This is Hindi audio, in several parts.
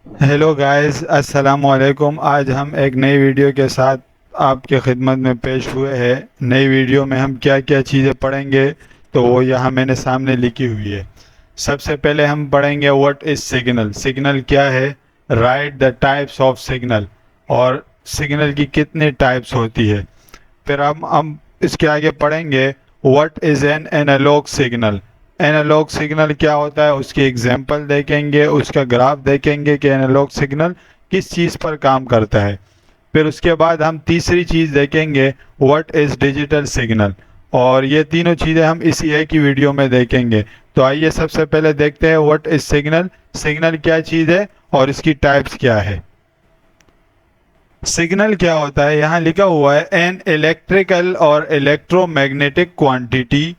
हेलो गाइस, अस्सलाम वालेकुम। आज हम एक नई वीडियो के साथ आपके खिदमत में पेश हुए हैं। नई वीडियो में हम क्या क्या चीज़ें पढ़ेंगे तो वो यहाँ मैंने सामने लिखी हुई है। सबसे पहले हम पढ़ेंगे व्हाट इज़ सिग्नल। सिग्नल क्या है, right the types of signal, और सिग्नल की कितनी टाइप्स होती है। फिर हम इसके आगे पढ़ेंगे what is an analog signal. Analog signal क्या होता है, उसकी एग्जांपल देखेंगे, उसका ग्राफ देखेंगे कि एनालॉग सिग्नल किस चीज़ पर काम करता है। फिर उसके बाद हम तीसरी चीज़ देखेंगे व्हाट इज़ डिजिटल सिग्नल, और ये तीनों चीज़ें हम इसी एक ही वीडियो में देखेंगे। तो आइए सबसे पहले देखते हैं व्हाट इज़ सिग्नल। सिग्नल क्या चीज़ है और इसकी टाइप्स क्या है। सिग्नल क्या होता है, यहाँ लिखा हुआ है एन इलेक्ट्रिकल और इलेक्ट्रोमैग्नेटिक क्वांटिटी,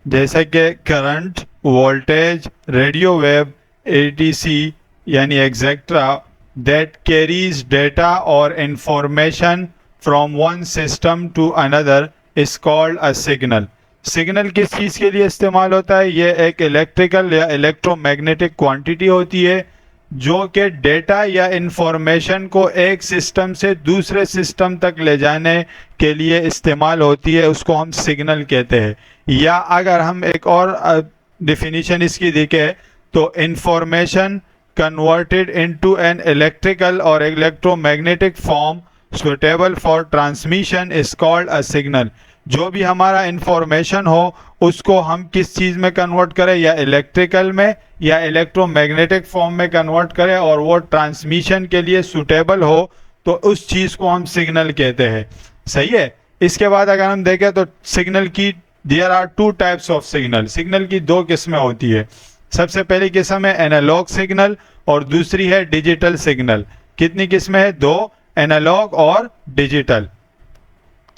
जैसे कि current, voltage, radio wave, ETC यानी एक्सेट्रा, दैट कैरीज डेटा और information from one system to another is called a signal. Signal किस चीज़ के लिए इस्तेमाल होता है, ये एक इलेक्ट्रिकल या इलेक्ट्रोमैग्नेटिक क्वांटिटी होती है जो कि डेटा या इंफॉर्मेशन को एक सिस्टम से दूसरे सिस्टम तक ले जाने के लिए इस्तेमाल होती है, उसको हम सिग्नल कहते हैं। या अगर हम एक और डिफिनीशन इसकी देखें तो information converted into an electrical और electromagnetic form suitable for transmission is called a signal. जो भी हमारा इंफॉर्मेशन हो उसको हम किस चीज़ में कन्वर्ट करें, या इलेक्ट्रिकल में या इलेक्ट्रोमैग्नेटिक फॉर्म में कन्वर्ट करें, और वो ट्रांसमिशन के लिए सुटेबल हो, तो उस चीज़ को हम सिग्नल कहते हैं। सही है। इसके बाद अगर हम देखें तो सिग्नल की there are two types of signal. Signal की दो किस्में होती है। सबसे पहली किस्म है एनालॉग सिग्नल और दूसरी है डिजिटल सिग्नल। कितनी किस्में हैं, दो, एनालॉग और डिजिटल।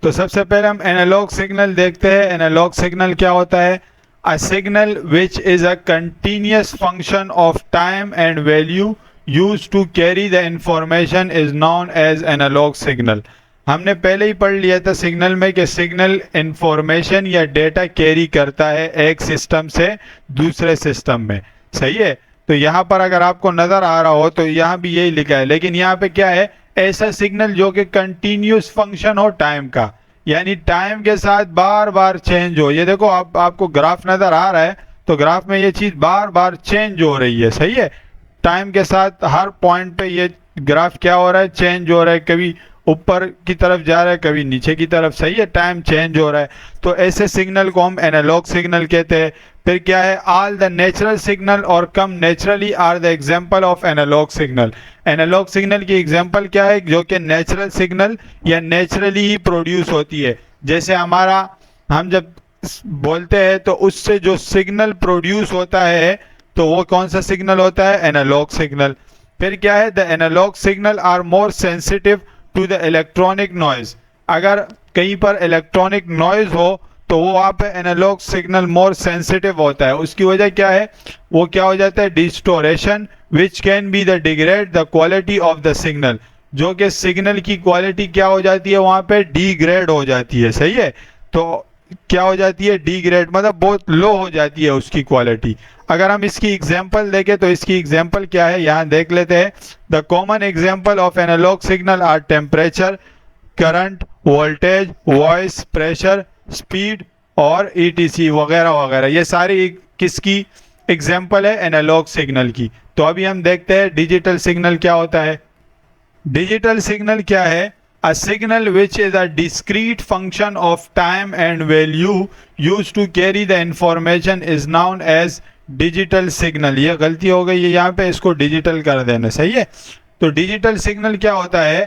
तो सबसे पहले हम एनालॉग सिग्नल देखते हैं। एनालॉग सिग्नल क्या होता है, a signal which is a continuous function of time and value use to carry the information is known as analog signal. हमने पहले ही पढ़ लिया था सिग्नल में कि सिग्नल इंफॉर्मेशन या डेटा कैरी करता है एक सिस्टम से दूसरे सिस्टम में। सही है। तो यहाँ पर अगर आपको नजर आ रहा हो तो यहाँ भी यही लिखा है, लेकिन यहाँ पे क्या है, ऐसा सिग्नल जो कि कंटिन्यूस फंक्शन हो टाइम का, यानी टाइम के साथ बार बार चेंज हो। ये देखो आपको ग्राफ नजर आ रहा है, तो ग्राफ में ये चीज बार बार चेंज हो रही है। सही है। टाइम के साथ हर पॉइंट पे ये ग्राफ क्या हो रहा है, चेंज हो रहा है। कभी ऊपर की तरफ जा रहा है, कभी नीचे की तरफ। सही है, टाइम चेंज हो रहा है। तो ऐसे सिग्नल को हम एनालॉग सिग्नल कहते हैं। फिर क्या है, ऑल द नेचुरल सिग्नल और come naturally are the example of analog signal. Analog signal की एग्जांपल क्या है, जो कि नेचुरल सिग्नल या नेचुरली ही प्रोड्यूस होती है। जैसे हमारा, हम जब बोलते हैं तो उससे जो सिग्नल प्रोड्यूस होता है तो वो कौन सा सिग्नल होता है, एनालॉग सिग्नल। फिर क्या है, the analog signal are more sensitive to the electronic noise. अगर कहीं पर इलेक्ट्रॉनिक नॉइज हो तो वो वहाँ पे एनालॉग सिग्नल मोर सेंसिटिव होता है। उसकी वजह क्या है, वो क्या हो जाता है, distortion which can be the degrade the quality of the signal. जो कि सिग्नल की क्वालिटी क्या हो जाती है, वहाँ पे डिग्रेड हो जाती है। सही है। तो क्या हो जाती है, डिग्रेड मतलब बहुत लो हो जाती है उसकी क्वालिटी। अगर हम इसकी एग्जांपल देखें तो इसकी एग्जांपल क्या है, यहाँ देख लेते हैं। The common example of analog signal are temperature, current, voltage, voice, pressure, speed और ईटीसी वगैरह वगैरह। ये सारी किसकी एग्जांपल है, एनालॉग सिग्नल की। तो अभी हम देखते हैं डिजिटल सिग्नल क्या होता है। डिजिटल सिग्नल क्या है, a signal which is a discrete function of time and value used to carry the information is known as digital signal. ये गलती हो गई है यहाँ पे, इसको डिजिटल कर देना। सही है। तो डिजिटल सिग्नल क्या होता है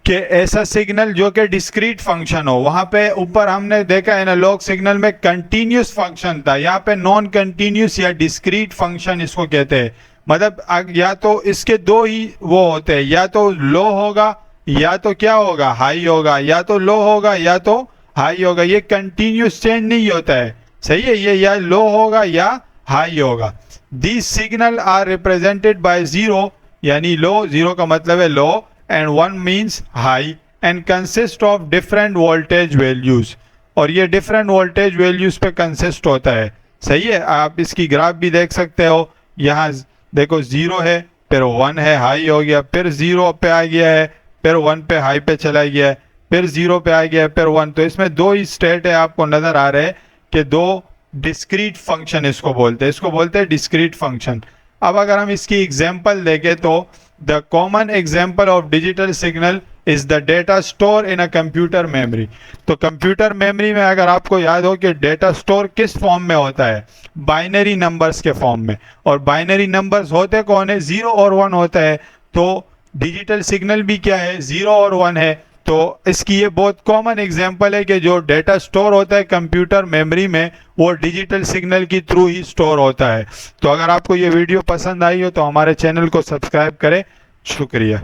कि ऐसा सिग्नल जो कि डिस्क्रीट फंक्शन हो। वहां पे ऊपर हमने देखा एनालॉग सिग्नल में कंटिन्यूस फंक्शन था, यहाँ पे नॉन कंटिन्यूस या डिस्क्रीट फंक्शन इसको कहते हैं। मतलब या तो इसके दो ही वो होते हैं, या तो लो होगा या तो क्या होगा, हाई होगा, या तो लो होगा या तो हाई होगा। ये कंटिन्यूस चेंज नहीं होता है। सही है। ये या लो होगा या हाई होगा। This signal are represented by zero, यानी लो, जीरो का मतलब है लो, and 1 means high and consist of different voltage values। और ये different voltage values पे consist होता है। सही है। आप इसकी ग्राफ भी देख सकते हो। यहाँ देखो जीरो है फिर 1 है, हाई हो गया, फिर 0 पे आ गया है, फिर 1 पे हाई पे चला गया है, फिर 0 पे आ गया है, फिर 1। तो इसमें दो ही स्टेट है, आपको नजर आ रहे हैं कि दो डिस्क्रीट फंक्शन इसको बोलते हैं, इसको बोलते हैं डिस्क्रीट फंक्शन। अब अगर हम इसकी एग्जांपल देखें तो the common example of digital signal is the data store in a computer memory. तो कंप्यूटर मेमोरी में अगर आपको याद हो कि डेटा स्टोर किस फॉर्म में होता है, बाइनरी नंबर्स के फॉर्म में, और बाइनरी नंबर्स होते कौन है, 0 और 1 होता है। तो डिजिटल सिग्नल भी क्या है, 0 और 1 है। तो इसकी ये बहुत कॉमन एग्जांपल है कि जो डेटा स्टोर होता है कंप्यूटर मेमोरी में, वो डिजिटल सिग्नल की थ्रू ही स्टोर होता है। तो अगर आपको ये वीडियो पसंद आई हो तो हमारे चैनल को सब्सक्राइब करें। शुक्रिया।